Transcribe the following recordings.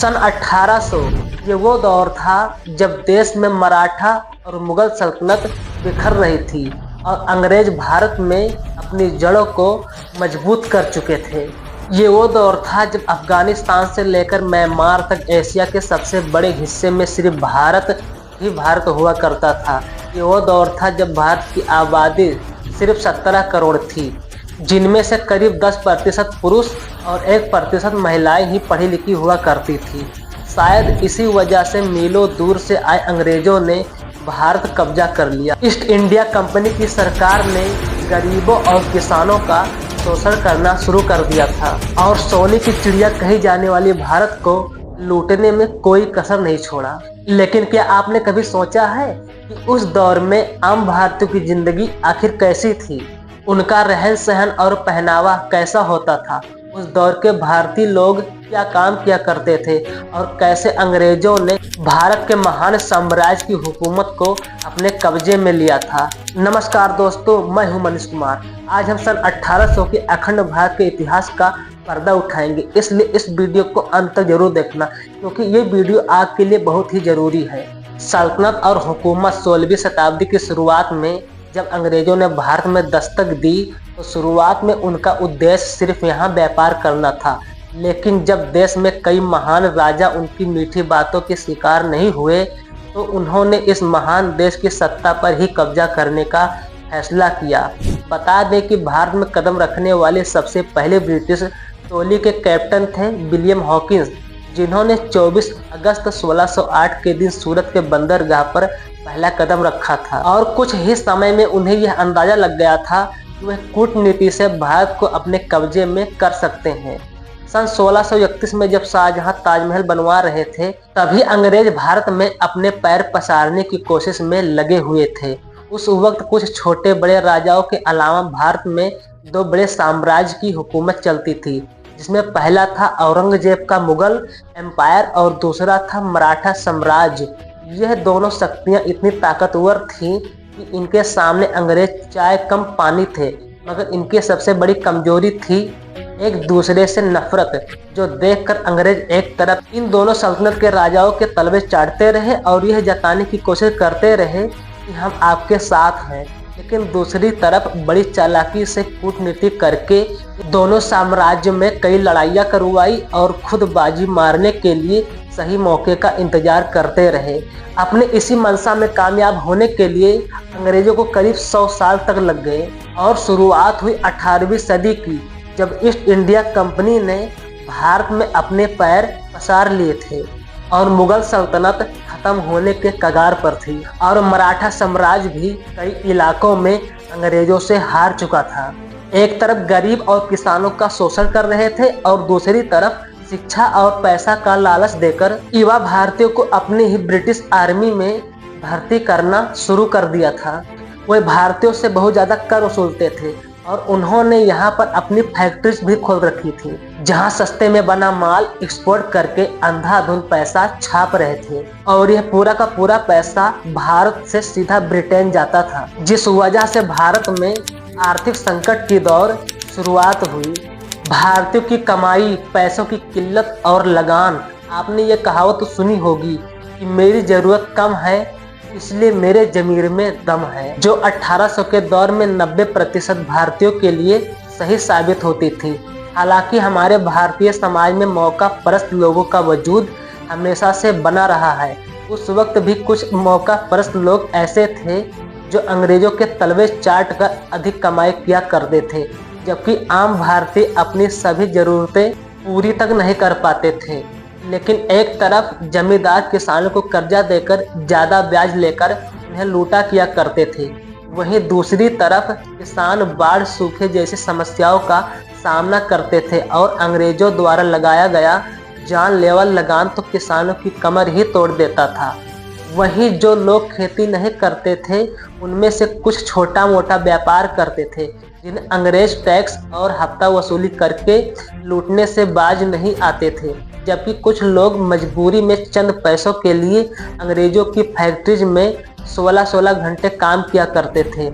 सन 1800 ये वो दौर था जब देश में मराठा और मुगल सल्तनत बिखर रही थी और अंग्रेज भारत में अपनी जड़ों को मजबूत कर चुके थे। ये वो दौर था जब अफगानिस्तान से लेकर म्यांमार तक एशिया के सबसे बड़े हिस्से में सिर्फ भारत ही भारत हुआ करता था। ये वो दौर था जब भारत की आबादी सिर्फ 17 करोड़ थी, जिनमें से करीब 10% पुरुष और 1% महिलाएं ही पढ़ी लिखी हुआ करती थी। शायद इसी वजह से मीलों दूर से आए अंग्रेजों ने भारत कब्जा कर लिया। ईस्ट इंडिया कंपनी की सरकार ने गरीबों और किसानों का शोषण करना शुरू कर दिया था और सोने की चिड़िया कही जाने वाली भारत को लूटने में कोई कसर नहीं छोड़ा। लेकिन क्या आपने कभी सोचा है कि उस दौर में आम भारतीयों की जिंदगी आखिर कैसी थी? उनका रहन सहन और पहनावा कैसा होता था? उस दौर के भारतीय लोग क्या काम किया करते थे और कैसे अंग्रेजों ने भारत के महान साम्राज्य की हुकूमत को अपने कब्जे में लिया था। नमस्कार दोस्तों, मैं हूं मनीष कुमार। आज हम सन 1800 के अखंड भारत के इतिहास का पर्दा उठाएंगे, इसलिए इस वीडियो को अंत तक जरूर देखना क्योंकि ये वीडियो आपके लिए बहुत ही जरूरी है। सल्तनत और हुकूमत 16वीं शताब्दी की शुरुआत में जब अंग्रेजों ने भारत में दस्तक दी तो शुरुआत में उनका उद्देश्य सिर्फ यहाँ व्यापार करना था। लेकिन जब देश में कई महान राजा उनकी मीठी बातों के शिकार नहीं हुए तो उन्होंने इस महान देश की सत्ता पर ही कब्जा करने का फैसला किया। बता दें कि भारत में कदम रखने वाले सबसे पहले ब्रिटिश टोली के कैप्टन थे विलियम हॉकिंस, जिन्होंने 24 अगस्त 1608 के दिन सूरत के बंदरगाह पर पहला कदम रखा था और कुछ ही समय में उन्हें यह अंदाजा लग गया था कि वह कूटनीति से भारत को अपने कब्जे में कर सकते हैं। सन 1631 में जब शाहजहां ताजमहल बनवा रहे थे तभी अंग्रेज भारत में अपने पैर पसारने की कोशिश में लगे हुए थे। उस वक्त कुछ छोटे बड़े राजाओं के अलावा भारत में 2 बड़े साम्राज्य की हुकूमत चलती थी, जिसमें पहला था औरंगजेब का मुगल एम्पायर और दूसरा था मराठा साम्राज्य। यह दोनों शक्तियां इतनी ताकतवर थीं कि इनके सामने अंग्रेज चाय कम पानी थे, मगर इनकी सबसे बड़ी कमजोरी थी एक दूसरे से नफरत, जो देखकर अंग्रेज एक तरफ इन दोनों सल्तनत के राजाओं के तलवे चाटते रहे और यह जताने की कोशिश करते रहे कि हम आपके साथ हैं, लेकिन दूसरी तरफ बड़ी चालाकी से कूटनीति करके दोनों साम्राज्य में कई लड़ाइयाँ करवाई और खुद बाजी मारने के लिए सही मौके का इंतजार करते रहे। अपने इसी मंशा में कामयाब होने के लिए अंग्रेजों को करीब 100 साल तक लग गए और शुरुआत हुई 18वीं सदी की, जब ईस्ट इंडिया कंपनी ने भारत में अपने पैर पसार लिए थे और मुगल सल्तनत खत्म होने के कगार पर थी और मराठा साम्राज्य भी कई इलाकों में अंग्रेजों से हार चुका था। एक तरफ गरीब और किसानों का शोषण कर रहे थे और दूसरी तरफ शिक्षा और पैसा का लालच देकर युवा भारतीयों को अपनी ही ब्रिटिश आर्मी में भर्ती करना शुरू कर दिया था। वे भारतीयों से बहुत ज्यादा कर वसूलते थे और उन्होंने यहाँ पर अपनी फैक्ट्रीज भी खोल रखी थी, जहाँ सस्ते में बना माल एक्सपोर्ट करके अंधाधुंध पैसा छाप रहे थे और यह पूरा का पूरा पैसा भारत से सीधा ब्रिटेन जाता था, जिस वजह से भारत में आर्थिक संकट की दौर शुरुआत हुई। भारतीयों की कमाई, पैसों की किल्लत और लगान। आपने ये कहावत सुनी होगी कि मेरी जरूरत कम है इसलिए मेरे जमीर में दम है, जो 1800 के दौर में 90% भारतीयों के लिए सही साबित होती थी। हालांकि हमारे भारतीय समाज में मौका परस्त लोगों का वजूद हमेशा से बना रहा है। उस वक्त भी कुछ मौका परस्त लोग ऐसे थे जो अंग्रेजों के तलवे चाट कर अधिक कमाई किया करते थे, जबकि आम भारतीय अपनी सभी जरूरतें पूरी तक नहीं कर पाते थे। लेकिन एक तरफ जमींदार किसानों को कर्जा देकर ज्यादा ब्याज लेकर उन्हें लूटा किया करते थे, वहीं दूसरी तरफ किसान बाढ़, सूखे जैसी समस्याओं का सामना करते थे और अंग्रेजों द्वारा लगाया गया जानलेवा लगान तो किसानों की कमर ही तोड़ देता था। वहीं जो लोग खेती नहीं करते थे उनमें से कुछ छोटा मोटा व्यापार करते थे, जिन्हें अंग्रेज टैक्स और हफ्ता वसूली करके लूटने से बाज नहीं आते थे, जबकि कुछ लोग मजबूरी में चंद पैसों के लिए अंग्रेजों की फैक्ट्रीज में 16-16 घंटे काम किया करते थे।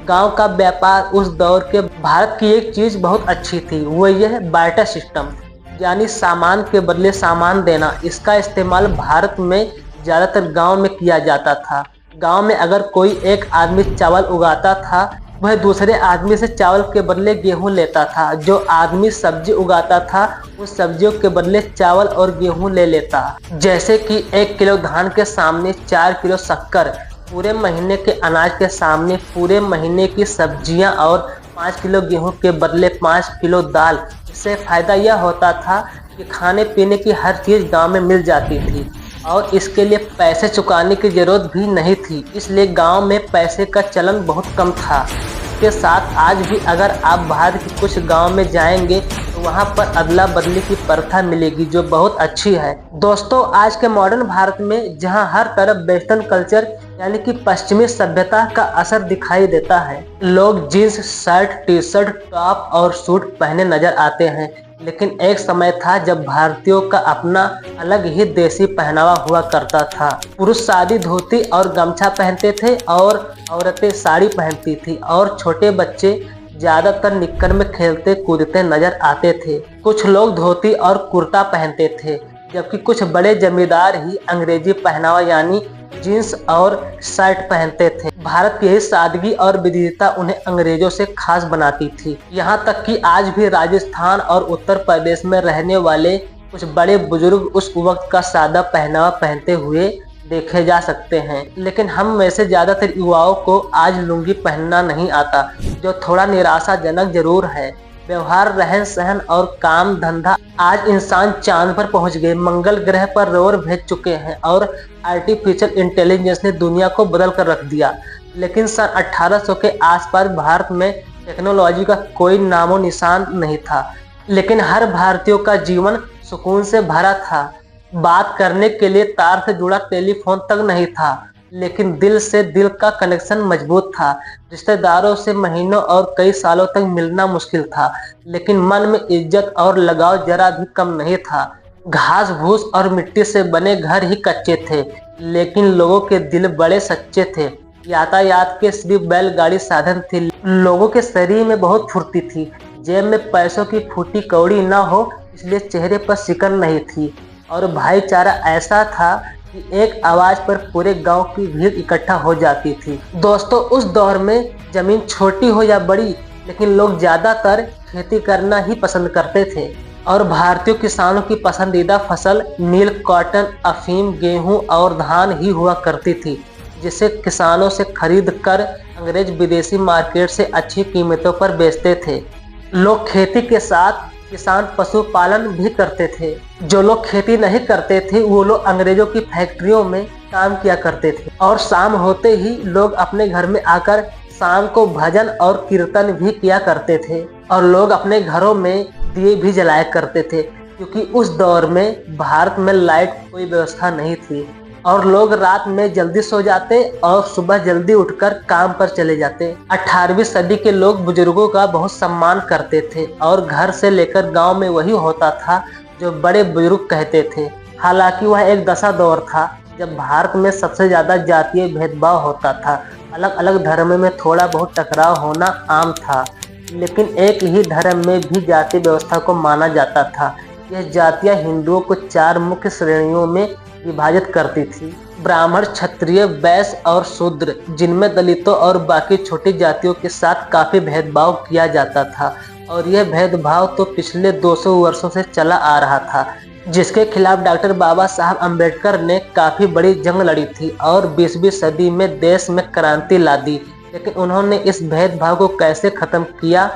गांव का व्यापार उस दौर के भारत की एक चीज बहुत अच्छी थी, वो यह बार्टर सिस्टम। यानी सामान के बदले सामान देना। इसका इस्तेमाल भारत में ज़्यादातर गांव में किया जाता था। गांव में अगर कोई एक आदमी चावल उगाता था, वह दूसरे आदमी से चावल के बदले गेहूं लेता था। जो आदमी सब्जी उगाता था, उस सब्जियों के बदले चावल और गेहूं ले लेता। जैसे कि 1 किलो धान के सामने 4 किलो शक्कर, पूरे महीने के अनाज के सामने पूरे महीने की सब्जियां और 5 किलो गेहूं के बदले 5 किलो दाल। इससे फायदा यह होता था कि खाने पीने की हर चीज़ गांव में मिल जाती थी और इसके लिए पैसे चुकाने की जरूरत भी नहीं थी। इसलिए गांव में पैसे का चलन बहुत कम था। इसके साथ आज भी अगर आप भारत के कुछ गांव में जाएंगे तो वहां पर अदला बदली की प्रथा मिलेगी, जो बहुत अच्छी है। दोस्तों, आज के मॉडर्न भारत में जहां हर तरफ वेस्टर्न कल्चर यानी कि पश्चिमी सभ्यता का असर दिखाई देता है, लोग jeans, shirt, T shirt, top और सूट पहने नजर आते हैं, लेकिन एक समय था जब भारतीयों का अपना अलग ही देसी पहनावा हुआ करता था। पुरुष सादी धोती और गमछा पहनते थे और औरतें साड़ी पहनती थी और छोटे बच्चे ज्यादातर निक्कर में खेलते कूदते नजर आते थे। कुछ लोग धोती और कुर्ता पहनते थे, जबकि कुछ बड़े जमींदार ही अंग्रेजी पहनावा यानी जीन्स और शर्ट पहनते थे। भारत की यही सादगी और विविधता उन्हें अंग्रेजों से खास बनाती थी। यहाँ तक कि आज भी राजस्थान और उत्तर प्रदेश में रहने वाले कुछ बड़े बुजुर्ग उस वक्त का सादा पहनावा पहनते हुए देखे जा सकते हैं। लेकिन हम में से ज्यादातर युवाओं को आज लुंगी पहनना नहीं आता, जो थोड़ा निराशाजनक जरूर है। व्यवहार, रहन सहन और काम धंधा, आज इंसान चांद पर पहुंच गए, मंगल ग्रह पर रोवर भेज चुके हैं और आर्टिफिशियल इंटेलिजेंस ने दुनिया को बदल कर रख दिया। लेकिन सन 1800 के आसपास भारत में टेक्नोलॉजी का कोई नामो निशान नहीं था। लेकिन हर भारतीयों का जीवन सुकून से भरा था। बात करने के लिए तार से जुड़ा टेलीफोन तक नहीं था, लेकिन दिल से दिल का कनेक्शन मजबूत था। रिश्तेदारों से महीनों और कई सालों तक मिलना मुश्किल था, लेकिन मन में इज्जत और लगाव जरा भी कम नहीं था। घास भूस और मिट्टी से बने घर ही कच्चे थे, लेकिन लोगों के दिल बड़े सच्चे थे। यातायात के सिर्फ बैलगाड़ी साधन थे। लोगों के शरीर में बहुत फुर्ती थी। जेब में पैसों की फूटी कौड़ी न हो, इसलिए चेहरे पर सिकन नहीं थी और भाईचारा ऐसा था कि एक आवाज पर पूरे गांव की भीड़ इकट्ठा हो जाती थी। दोस्तों, उस दौर में जमीन छोटी हो या बड़ी, लेकिन लोग ज्यादातर खेती करना ही पसंद करते थे और भारतीय किसानों की पसंदीदा फसल नील, कॉटन, अफीम, गेहूं और धान ही हुआ करती थी, जिसे किसानों से खरीद कर अंग्रेज विदेशी मार्केट से अच्छी कीमतों पर बेचते थे। लोग खेती के साथ किसान पशुपालन भी करते थे। जो लोग खेती नहीं करते थे, वो लोग अंग्रेजों की फैक्ट्रियों में काम किया करते थे और शाम होते ही लोग अपने घर में आकर शाम को भजन और कीर्तन भी किया करते थे और लोग अपने घरों में दिए भी जलाया करते थे, क्योंकि उस दौर में भारत में लाइट कोई व्यवस्था नहीं थी और लोग रात में जल्दी सो जाते और सुबह जल्दी उठकर काम पर चले जाते। 18वीं सदी के लोग बुजुर्गों का बहुत सम्मान करते थे और घर से लेकर गांव में वही होता था जो बड़े बुजुर्ग कहते थे। हालांकि वह एक दशा दौर था जब भारत में सबसे ज्यादा जातीय भेदभाव होता था। अलग अलग धर्म में थोड़ा बहुत टकराव होना आम था, लेकिन एक ही धर्म में भी जाति व्यवस्था को माना जाता था। यह जातियां हिंदुओं को 4 मुख्य श्रेणियों में विभाजित करती थी: ब्राह्मण, क्षत्रिय, वैश्य और शूद्र, जिनमें दलितों और बाकी छोटी जातियों के साथ काफी भेदभाव किया जाता था। और यह भेदभाव तो पिछले 200 वर्षों से चला आ रहा था, जिसके खिलाफ डॉक्टर बाबा साहब अम्बेडकर ने काफी बड़ी जंग लड़ी थी और 20वीं सदी में देश में क्रांति ला दी। लेकिन उन्होंने इस भेदभाव को कैसे खत्म किया?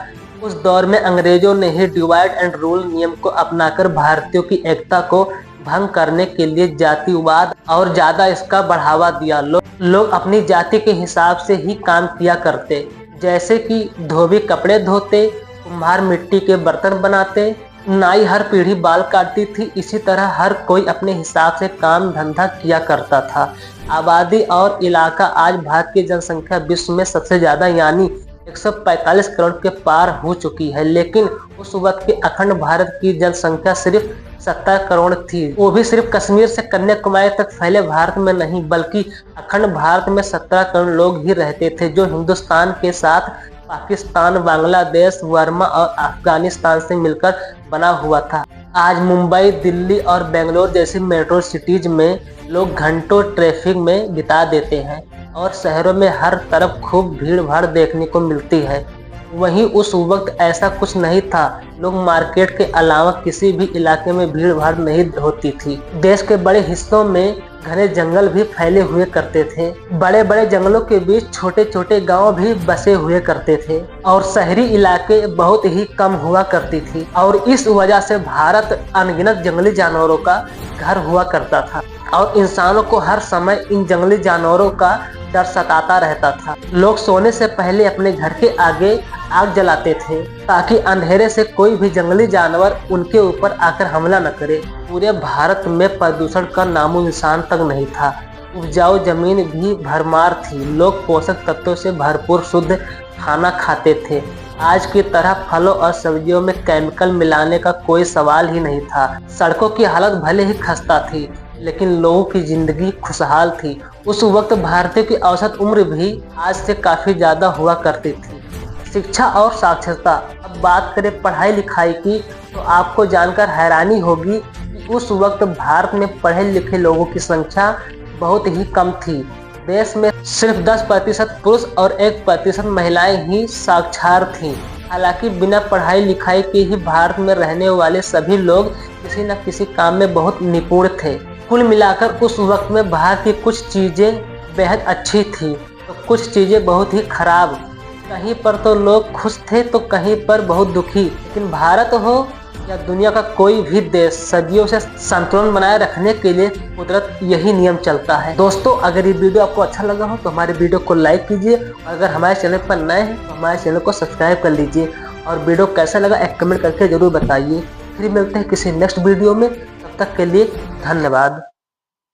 उस दौर में अंग्रेजों ने ही डिवाइड एंड रूल नियम को अपनाकर भारतीयों की एकता को भंग करने के लिए जातिवाद और ज्यादा इसका बढ़ावा दिया। लोग अपनी जाति के हिसाब से ही काम किया करते, जैसे कि धोबी कपड़े धोते, कुम्हार मिट्टी के बर्तन बनाते, नाई हर पीढ़ी बाल काटती थी। इसी तरह हर कोई अपने हिसाब से काम धंधा किया करता था। आबादी और इलाका, आज भारत की जनसंख्या विश्व में सबसे ज्यादा यानी 145 करोड़ के पार हो चुकी है, लेकिन उस वक्त के अखंड भारत की जनसंख्या सिर्फ 70 करोड़ थी। वो भी सिर्फ कश्मीर से कन्याकुमारी तक फैले भारत में नहीं, बल्कि अखंड भारत में 17 करोड़ लोग ही रहते थे, जो हिंदुस्तान के साथ पाकिस्तान, बांग्लादेश, बर्मा और अफगानिस्तान से मिलकर बना हुआ था। आज मुंबई, दिल्ली और बेंगलोर जैसी मेट्रो सिटीज में लोग घंटों ट्रैफिक में बिता देते हैं और शहरों में हर तरफ खूब भीड़ भाड़ देखने को मिलती है। वहीं उस वक्त ऐसा कुछ नहीं था। लोग मार्केट के अलावा किसी भी इलाके में भीड़ भाड़ नहीं होती थी। देश के बड़े हिस्सों में घने जंगल भी फैले हुए करते थे। बड़े बड़े जंगलों के बीच छोटे छोटे गांव भी बसे हुए करते थे और शहरी इलाके बहुत ही कम हुआ करती थी। और इस वजह से भारत अनगिनत जंगली जानवरों का घर हुआ करता था और इंसानों को हर समय इन जंगली जानवरों का डर सताता रहता था। लोग सोने से पहले अपने घर के आगे आग जलाते थे ताकि अंधेरे से कोई भी जंगली जानवर उनके ऊपर आकर हमला न करे। पूरे भारत में प्रदूषण का नामो निशान तक नहीं था। उपजाऊ जमीन भी भरमार थी। लोग पोषक तत्वों से भरपूर शुद्ध खाना खाते थे। आज की तरह फलों और सब्जियों में केमिकल मिलाने का कोई सवाल ही नहीं था। सड़कों की हालत भले ही खस्ता थी, लेकिन लोगों की जिंदगी खुशहाल थी। उस वक्त भारतीयों की औसत उम्र भी आज से काफी ज्यादा हुआ करती थी। शिक्षा और साक्षरता, अब बात करें पढ़ाई लिखाई की, तो आपको जानकर हैरानी होगी कि उस वक्त भारत में पढ़े लिखे लोगों की संख्या बहुत ही कम थी। देश में सिर्फ 10% पुरुष और 1% महिलाएं ही साक्षर थीं। हालांकि बिना पढ़ाई लिखाई के ही भारत में रहने वाले सभी लोग किसी न किसी काम में बहुत निपुण थे। कुल मिलाकर उस वक्त में भारत की कुछ चीजें बेहद अच्छी थी तो कुछ चीजें बहुत ही खराब। कहीं पर तो लोग खुश थे तो कहीं पर बहुत दुखी। लेकिन भारत हो या दुनिया का कोई भी देश, सदियों से संतुलन बनाए रखने के लिए कुदरत यही नियम चलता है। दोस्तों, अगर ये वीडियो आपको अच्छा लगा हो तो हमारे वीडियो को लाइक कीजिए और अगर हमारे चैनल पर नए हैं तो हमारे चैनल को सब्सक्राइब कर लीजिए और वीडियो कैसा लगा एक कमेंट करके जरूर बताइए। फिर मिलते हैं किसी नेक्स्ट वीडियो में, तब तक के लिए धन्यवाद।